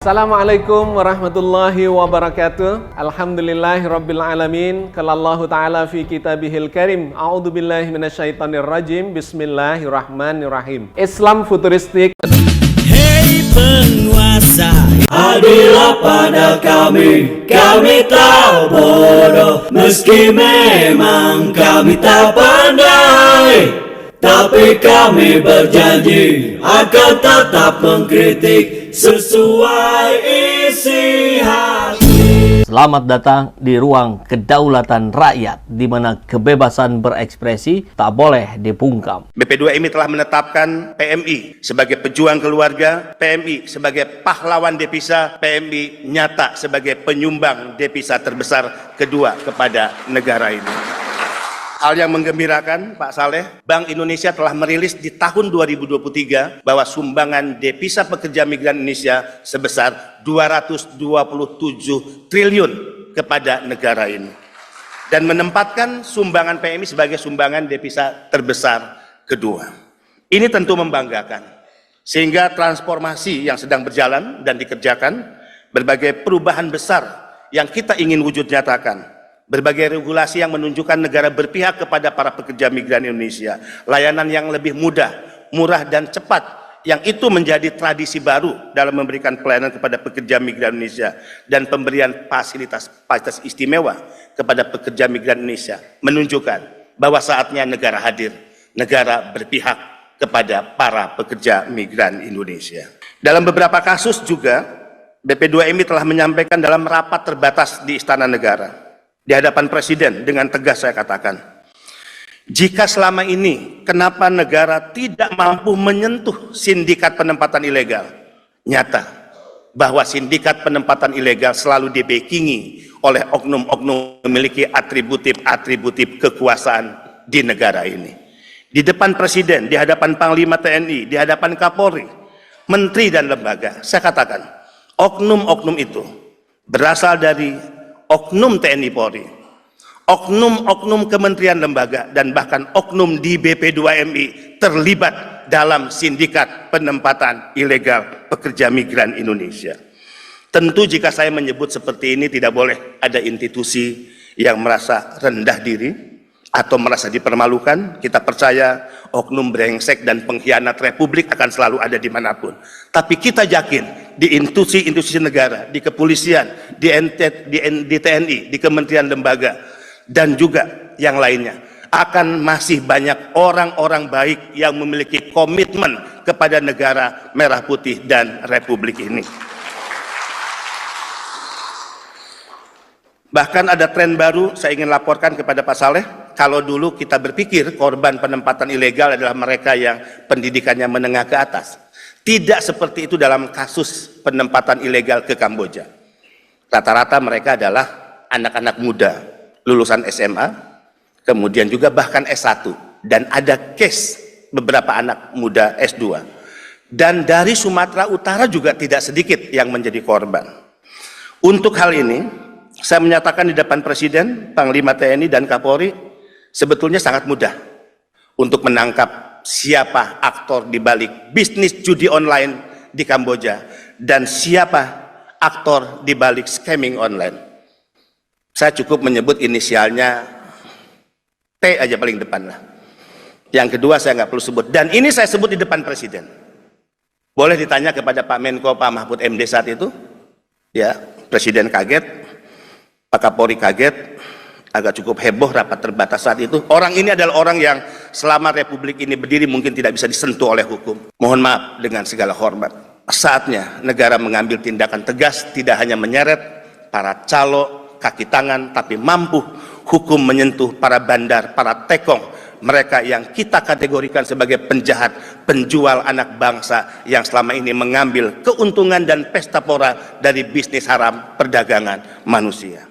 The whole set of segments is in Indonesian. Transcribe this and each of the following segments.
Assalamualaikum warahmatullahi wabarakatuh. Alhamdulillahirabbil alamin. Qalallahu ta'ala fi kitabihil karim. A'udzubillahi minasyaitonir rajim. Bismillahirrahmanirrahim. Islam futuristik. Hei penguasa, adillah pada kami tak bodoh. Meski memang kami tak pandai, tapi kami berjanji akan tetap mengkritik sesuai isi hati. Selamat datang di ruang kedaulatan rakyat, di mana kebebasan berekspresi tak boleh dibungkam. BP2MI telah menetapkan PMI sebagai pejuang keluarga, PMI sebagai pahlawan devisa, PMI nyata sebagai penyumbang devisa terbesar kedua kepada negara ini. Hal yang menggembirakan, Pak Saleh, Bank Indonesia telah merilis di tahun 2023 bahwa sumbangan devisa pekerja migran Indonesia sebesar 227 triliun kepada negara ini. Dan menempatkan sumbangan PMI sebagai sumbangan devisa terbesar kedua. Ini tentu membanggakan. Sehingga transformasi yang sedang berjalan dan dikerjakan, berbagai perubahan besar yang kita ingin wujud nyatakan, berbagai regulasi yang menunjukkan negara berpihak kepada para pekerja migran Indonesia, layanan yang lebih mudah, murah dan cepat, yang itu menjadi tradisi baru dalam memberikan pelayanan kepada pekerja migran Indonesia, dan pemberian fasilitas istimewa kepada pekerja migran Indonesia, menunjukkan bahwa saatnya negara hadir, negara berpihak kepada para pekerja migran Indonesia. Dalam beberapa kasus juga, BP2MI telah menyampaikan dalam rapat terbatas di Istana Negara, di hadapan Presiden, dengan tegas saya katakan, jika selama ini kenapa negara tidak mampu menyentuh sindikat penempatan ilegal, nyata bahwa sindikat penempatan ilegal selalu dibackingi oleh oknum-oknum memiliki atributif kekuasaan di negara ini. Di depan Presiden, di hadapan Panglima TNI, di hadapan Kapolri, Menteri dan lembaga, saya katakan, oknum-oknum itu berasal dari oknum TNI Polri, oknum-oknum kementerian lembaga, dan bahkan oknum di BP2MI terlibat dalam sindikat penempatan ilegal pekerja migran Indonesia. Tentu jika saya menyebut seperti ini, tidak boleh ada institusi yang merasa rendah diri atau merasa dipermalukan. Kita percaya oknum brengsek dan pengkhianat Republik akan selalu ada dimanapun. Tapi kita yakin di institusi negara, di kepolisian, di TNI, di kementerian lembaga, dan juga yang lainnya, akan masih banyak orang-orang baik yang memiliki komitmen kepada negara merah putih dan Republik ini. Bahkan ada tren baru saya ingin laporkan kepada Pak Saleh. Kalau dulu kita berpikir korban penempatan ilegal adalah mereka yang pendidikannya menengah ke atas, tidak seperti itu dalam kasus penempatan ilegal ke Kamboja. Rata-rata mereka adalah anak-anak muda, lulusan SMA, kemudian juga bahkan S1, dan ada case beberapa anak muda S2. Dan dari Sumatera Utara juga tidak sedikit yang menjadi korban. Untuk hal ini, saya menyatakan di depan Presiden, Panglima TNI, dan Kapolri, sebetulnya sangat mudah untuk menangkap siapa aktor di balik bisnis judi online di Kamboja dan siapa aktor di balik scamming online. Saya cukup menyebut inisialnya T aja paling depan lah. Yang kedua saya nggak perlu sebut, dan ini saya sebut di depan Presiden. Boleh ditanya kepada Pak Menko, Pak Mahfud MD saat itu, ya, Presiden kaget, Pak Kapolri kaget, agak cukup heboh rapat terbatas saat itu. Orang ini adalah orang yang selama Republik ini berdiri mungkin tidak bisa disentuh oleh hukum. Mohon maaf dengan segala hormat. Saatnya negara mengambil tindakan tegas, tidak hanya menyeret para calo, kaki tangan, tapi mampu hukum menyentuh para bandar, para tekong, mereka yang kita kategorikan sebagai penjahat, penjual anak bangsa yang selama ini mengambil keuntungan dan pesta pora dari bisnis haram perdagangan manusia.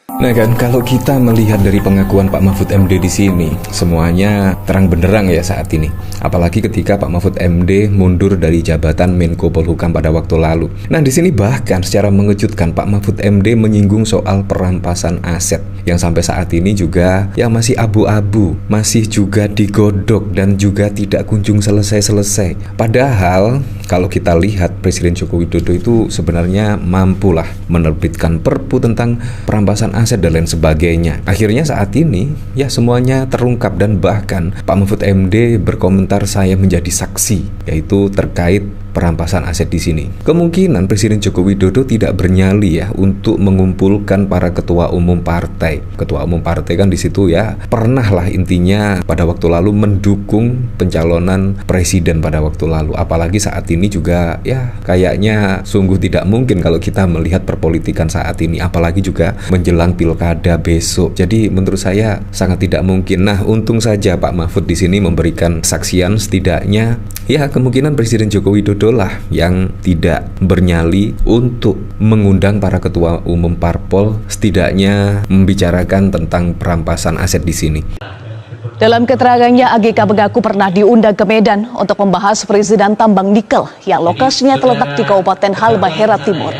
Nah kan, kalau kita melihat dari pengakuan Pak Mahfud MD di sini, semuanya terang benderang ya saat ini. Apalagi ketika Pak Mahfud MD mundur dari jabatan Menko Polhukam pada waktu lalu. Nah di sini bahkan secara mengejutkan Pak Mahfud MD menyinggung soal perampasan aset yang sampai saat ini juga yang masih abu-abu, masih juga digodok dan juga tidak kunjung selesai-selesai. Padahal kalau kita lihat Presiden Joko Widodo itu sebenarnya mampulah menerbitkan perpu tentang perampasan aset dan lain sebagainya. Akhirnya saat ini ya semuanya terungkap, dan bahkan Pak Mahfud MD berkomentar saya menjadi saksi, yaitu terkait perampasan aset di sini. Kemungkinan Presiden Joko Widodo tidak bernyali ya untuk mengumpulkan para ketua umum partai. Ketua umum partai kan di situ ya pernah lah intinya pada waktu lalu mendukung pencalonan presiden pada waktu lalu. Apalagi saat ini juga ya kayaknya sungguh tidak mungkin kalau kita melihat perpolitikan saat ini, apalagi juga menjelang pilkada besok. Jadi menurut saya sangat tidak mungkin. Nah, untung saja Pak Mahfud di sini memberikan kesaksian, setidaknya ya kemungkinan Presiden Joko Widodo lah yang tidak bernyali untuk mengundang para ketua umum parpol, setidaknya membicarakan tentang perampasan aset di sini. Dalam keterangannya, AGK mengaku pernah diundang ke Medan untuk membahas perizinan tambang nikel yang lokasinya terletak di Kabupaten Halmahera Timur.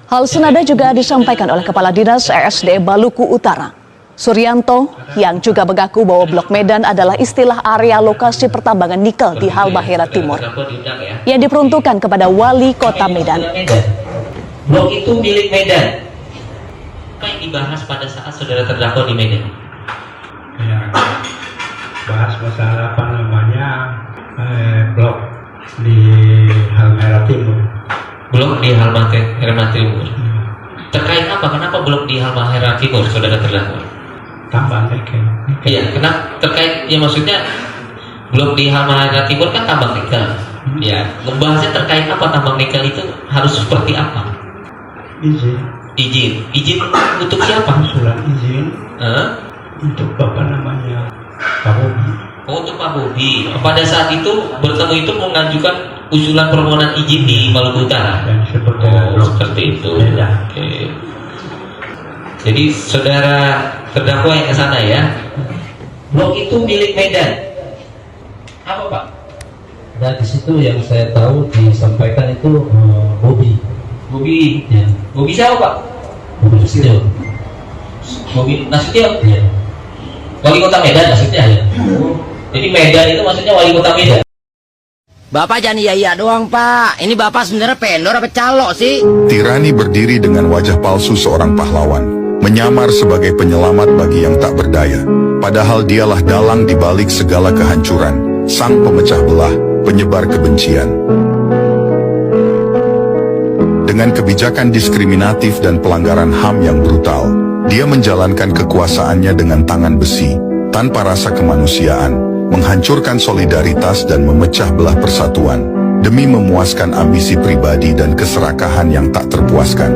Hal senada juga disampaikan oleh Kepala Dinas ESDM Maluku Utara, Suryanto, yang juga mengaku bahwa Blok Medan adalah istilah area lokasi pertambangan nikel di Halmahera Timur yang diperuntukkan kepada Wali Kota Medan. Blok itu milik Medan. Apa yang dibahas pada saat saudara terdakwa di Medan? Ya, bahas masalah apa namanya blok di Halmahera Timur. Blok di Halmahera Timur. Terkait apa? Kenapa blok di Halmahera Timur saudara terdakwa? Tambang nikel. Iya, kenapa terkait? Ya maksudnya blok di Halmahera Timur kan tambang nikel. Ya, membahasnya terkait apa tambang nikel itu harus seperti apa? Izin untuk siapa? Usulan izin. Untuk Bapak namanya Pak Bobi. Oh, untuk Pak Bobi. Pada saat itu bertemu itu mengajukan usulan permohonan izin di Maluku Utara. Dan seperti seperti itu. Ya. Oke. Jadi saudara terdakwa yang ke sana ya. Blok itu milik Medan. Apa Pak? Nah di situ yang saya tahu disampaikan itu Bobi. Bobi. Ya. Bobi siapa Pak? Bobi Nasution. Bobi Nasution. Ya. Wali Kota Medan maksudnya ya. Jadi Medan itu maksudnya Wali Kota Medan. Bapak jangan iya doang Pak. Ini Bapak sebenarnya pendor apa calo sih? Tirani berdiri dengan wajah palsu seorang pahlawan, menyamar sebagai penyelamat bagi yang tak berdaya. Padahal dialah dalang di balik segala kehancuran, sang pemecah belah, penyebar kebencian. Dengan kebijakan diskriminatif dan pelanggaran HAM yang brutal, dia menjalankan kekuasaannya dengan tangan besi, tanpa rasa kemanusiaan, menghancurkan solidaritas dan memecah belah persatuan, demi memuaskan ambisi pribadi dan keserakahan yang tak terpuaskan.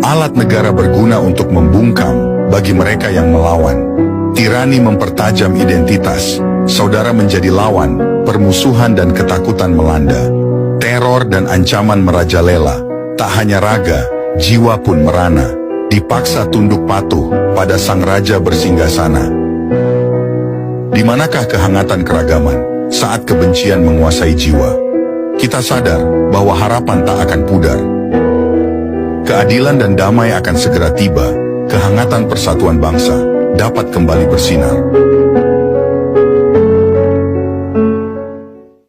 Alat negara berguna untuk membungkam bagi mereka yang melawan. Tirani mempertajam identitas, saudara menjadi lawan, permusuhan dan ketakutan melanda. Teror dan ancaman merajalela, tak hanya raga, jiwa pun merana, dipaksa tunduk patuh pada sang raja bersinggasana. Di manakah kehangatan keragaman saat kebencian menguasai jiwa? Kita sadar bahwa harapan tak akan pudar. Keadilan dan damai akan segera tiba, kehangatan persatuan bangsa dapat kembali bersinar.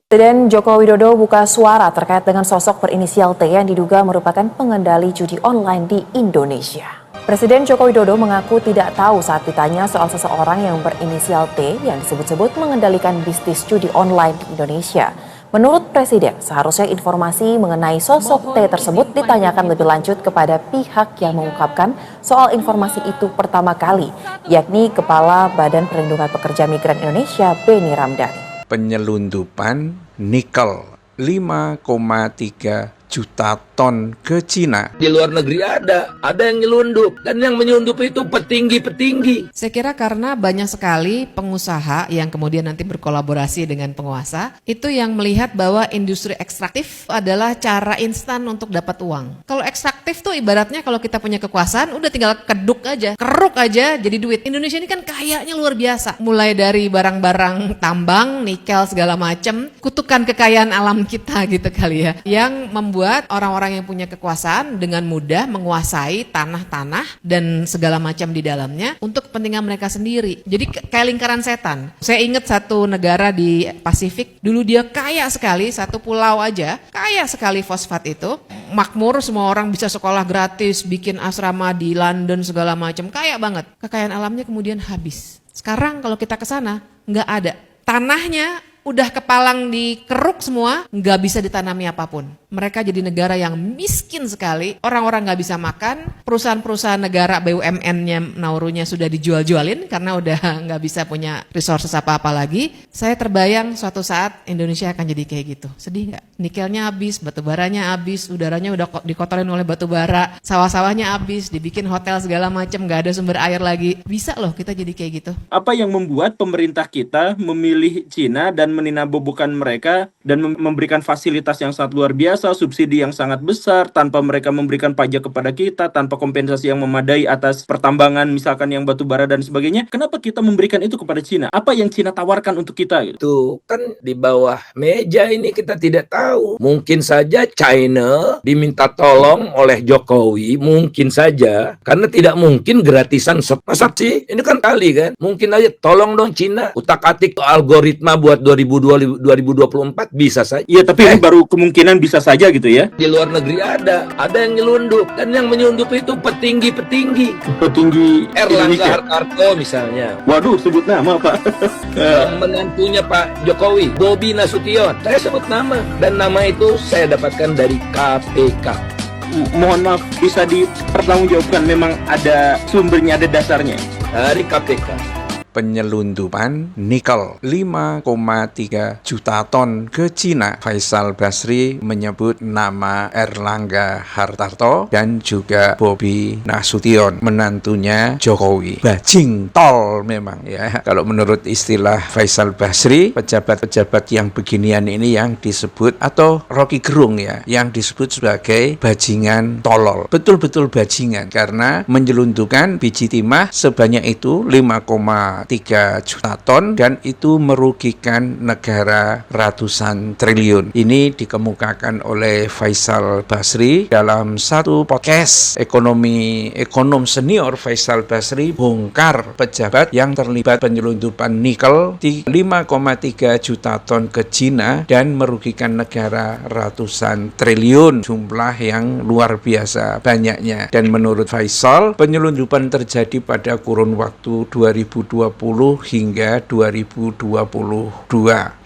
Presiden Joko Widodo buka suara terkait dengan sosok berinisial T yang diduga merupakan pengendali judi online di Indonesia. Presiden Joko Widodo mengaku tidak tahu saat ditanya soal seseorang yang berinisial T yang disebut-sebut mengendalikan bisnis judi online di Indonesia. Menurut Presiden, seharusnya informasi mengenai sosok T tersebut ditanyakan lebih lanjut kepada pihak yang mengungkapkan soal informasi itu pertama kali, yakni Kepala Badan Perlindungan Pekerja Migran Indonesia, Beni Ramdhani. Penyelundupan nikel 5,3 juta ton ke Cina. Di luar negeri ada yang nyelundup, dan yang menyelundup itu petinggi-petinggi. Saya kira karena banyak sekali pengusaha yang kemudian nanti berkolaborasi dengan penguasa, itu yang melihat bahwa industri ekstraktif adalah cara instan untuk dapat uang. Kalau ekstraktif tuh ibaratnya kalau kita punya kekuasaan, udah tinggal keruk aja jadi duit. Indonesia ini kan kayanya luar biasa. Mulai dari barang-barang tambang, nikel segala macam, kutukan kekayaan alam kita gitu kali ya, yang membuat membuat orang-orang yang punya kekuasaan dengan mudah menguasai tanah-tanah dan segala macam di dalamnya untuk kepentingan mereka sendiri. Jadi kayak lingkaran setan. Saya ingat satu negara di Pasifik, dulu dia kaya sekali, satu pulau aja, kaya sekali fosfat itu, makmur, semua orang bisa sekolah gratis, bikin asrama di London segala macam, kaya banget. Kekayaan alamnya kemudian habis. Sekarang kalau kita ke sana, nggak ada. Tanahnya udah kepalang dikeruk semua, nggak bisa ditanami apapun. Mereka jadi negara yang miskin sekali, orang-orang nggak bisa makan, perusahaan-perusahaan negara BUMN-nya, Naurunya sudah dijual-jualin karena udah nggak bisa punya resources apa-apa lagi. Saya terbayang suatu saat Indonesia akan jadi kayak gitu. Sedih nggak? Nikelnya habis, batu baranya habis, udaranya udah dikotorin oleh batu bara, sawah-sawahnya habis, dibikin hotel segala macam, nggak ada sumber air lagi. Bisa loh kita jadi kayak gitu. Apa yang membuat pemerintah kita memilih Cina dan meninabobokan mereka dan memberikan fasilitas yang sangat luar biasa, subsidi yang sangat besar, tanpa mereka memberikan pajak kepada kita, tanpa kompensasi yang memadai atas pertambangan misalkan yang batu bara dan sebagainya? Kenapa kita memberikan itu kepada Cina? Apa yang Cina tawarkan untuk kita? Itu kan di bawah meja ini kita tidak tahu. Mungkin saja China diminta tolong oleh Jokowi, mungkin saja, karena tidak mungkin gratisan. Masa sih? Ini kan kali kan? Mungkin aja tolong dong Cina utak-atik algoritma buat 2024 bisa saja. Iya, tapi ini baru kemungkinan bisa saja gitu ya. Di luar negeri ada yang nyelundup, dan yang menyelundup itu petinggi Erlangga Hartarto misalnya. Waduh, sebut nama Pak. Yang menantunya Pak Jokowi, Bobi Nasution. Saya sebut nama, dan nama itu saya dapatkan dari KPK. Mohon maaf, bisa dipertanggungjawabkan, memang ada sumbernya, ada dasarnya? Dari KPK. Penyelundupan nikel 5,3 juta ton ke Cina. Faisal Basri menyebut nama Erlangga Hartarto dan juga Bobi Nasution, menantunya Jokowi. Bajing tol memang ya. Kalau menurut istilah Faisal Basri, pejabat-pejabat yang beginian ini yang disebut, atau Rocky Gerung ya, yang disebut sebagai bajingan tolol. Betul-betul bajingan karena menyelundupkan biji timah sebanyak itu 5,3 juta ton, dan itu merugikan negara ratusan triliun. Ini dikemukakan oleh Faisal Basri dalam satu podcast ekonom senior. Faisal Basri bongkar pejabat yang terlibat penyelundupan nikel di 5,3 juta ton ke Cina dan merugikan negara ratusan triliun, jumlah yang luar biasa banyaknya. Dan menurut Faisal, penyelundupan terjadi pada kurun waktu 2020 hingga 2022.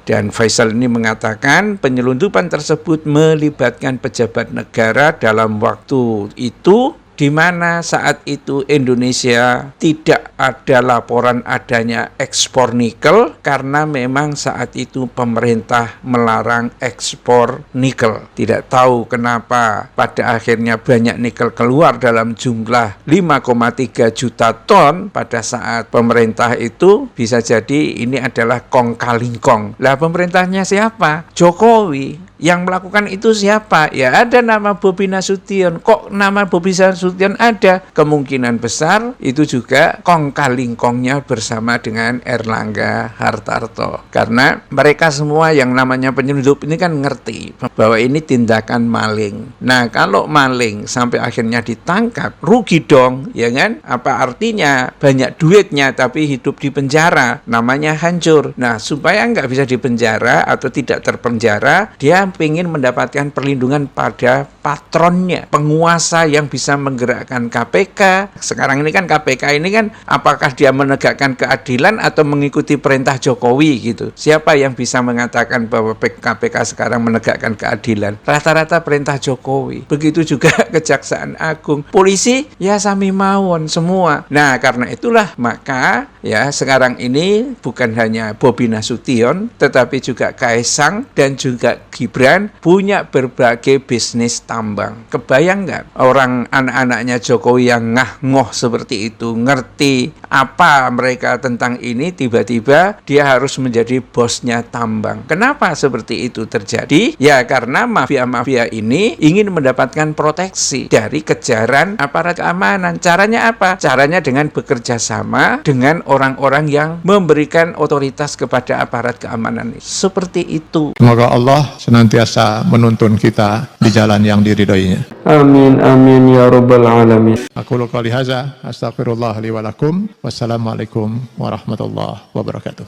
Dan Faisal ini mengatakan penyelundupan tersebut melibatkan pejabat negara dalam waktu itu, di mana saat itu Indonesia tidak ada laporan adanya ekspor nikel karena memang saat itu pemerintah melarang ekspor nikel. Tidak tahu kenapa pada akhirnya banyak nikel keluar dalam jumlah 5,3 juta ton pada saat pemerintah itu. Bisa jadi ini adalah kong kaling kong. Lah pemerintahnya siapa? Jokowi. Yang melakukan itu siapa? Ya ada nama Bobi Nasution. Kok nama Bobi Nasution ada? Kemungkinan besar itu juga kong kaling kongnya bersama dengan Erlangga Hartarto. Karena mereka semua yang namanya penyelundup ini kan ngerti bahwa ini tindakan maling. Nah kalau maling sampai akhirnya ditangkap, rugi dong, ya kan? Apa artinya? Banyak duitnya tapi hidup di penjara, namanya hancur. Nah supaya nggak bisa dipenjara atau tidak terpenjara, dia ingin mendapatkan perlindungan pada patronnya, penguasa yang bisa menggerakkan KPK. Sekarang ini kan KPK ini kan apakah dia menegakkan keadilan atau mengikuti perintah Jokowi gitu. Siapa yang bisa mengatakan bahwa KPK sekarang menegakkan keadilan? Rata-rata perintah Jokowi. Begitu juga Kejaksaan Agung. Polisi ya sami mawon semua. Nah karena itulah maka ya sekarang ini bukan hanya Bobi Nasution tetapi juga Kaesang dan juga Gibran punya berbagai bisnis tambang. Kebayang nggak orang anak-anaknya Jokowi yang ngah-ngoh seperti itu, ngerti apa mereka tentang ini, tiba-tiba dia harus menjadi bosnya tambang. Kenapa seperti itu terjadi? Ya karena mafia-mafia ini ingin mendapatkan proteksi dari kejaran aparat keamanan. Caranya apa? Caranya dengan bekerja sama dengan orang-orang yang memberikan otoritas kepada aparat keamanan. Seperti itu. Semoga Allah senantiasa menuntun kita di jalan yang diridhoinya. Amin amin ya rabbal alamin. Aku qouli hadza astaghfirullah li wa lakum. Wassalamualaikum warahmatullahi wabarakatuh.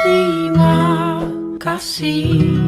Terima kasih.